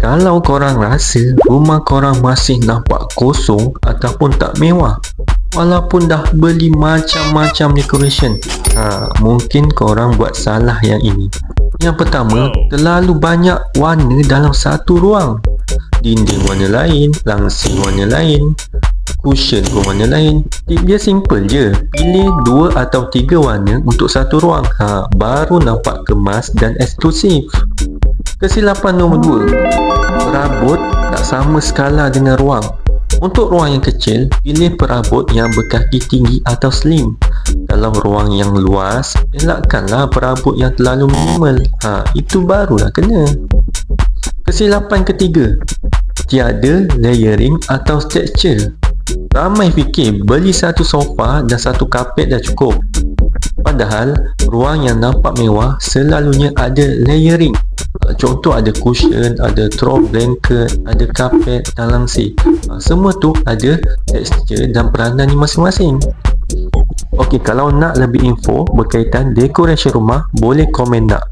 Kalau korang rasa rumah korang masih nampak kosong ataupun tak mewah, walaupun dah beli macam-macam decoration, mungkin korang buat salah yang ini. Yang pertama, terlalu banyak warna dalam satu ruang. Dinding warna lain, langsir warna lain, cushion pun warna lain. Tip dia simple je, pilih 2 atau 3 warna untuk satu ruang, baru nampak kemas dan eksklusif. Kesilapan nombor 2, perabot tak sama skala dengan ruang. Untuk ruang yang kecil, pilih perabot yang berkaki tinggi atau slim. Kalau ruang yang luas, elakkanlah perabot yang terlalu minimal. Itu barulah kena. Kesilapan ketiga, tiada layering atau texture. Ramai fikir beli satu sofa dan satu kapet dah cukup. Padahal, ruang yang nampak mewah selalunya ada layering. Contoh ada cushion, ada throw blanket, ada kapet dan langsir. Semua tu ada tekstur dan peranan masing-masing. Okey, kalau nak lebih info berkaitan dekorasi rumah, boleh komen nak.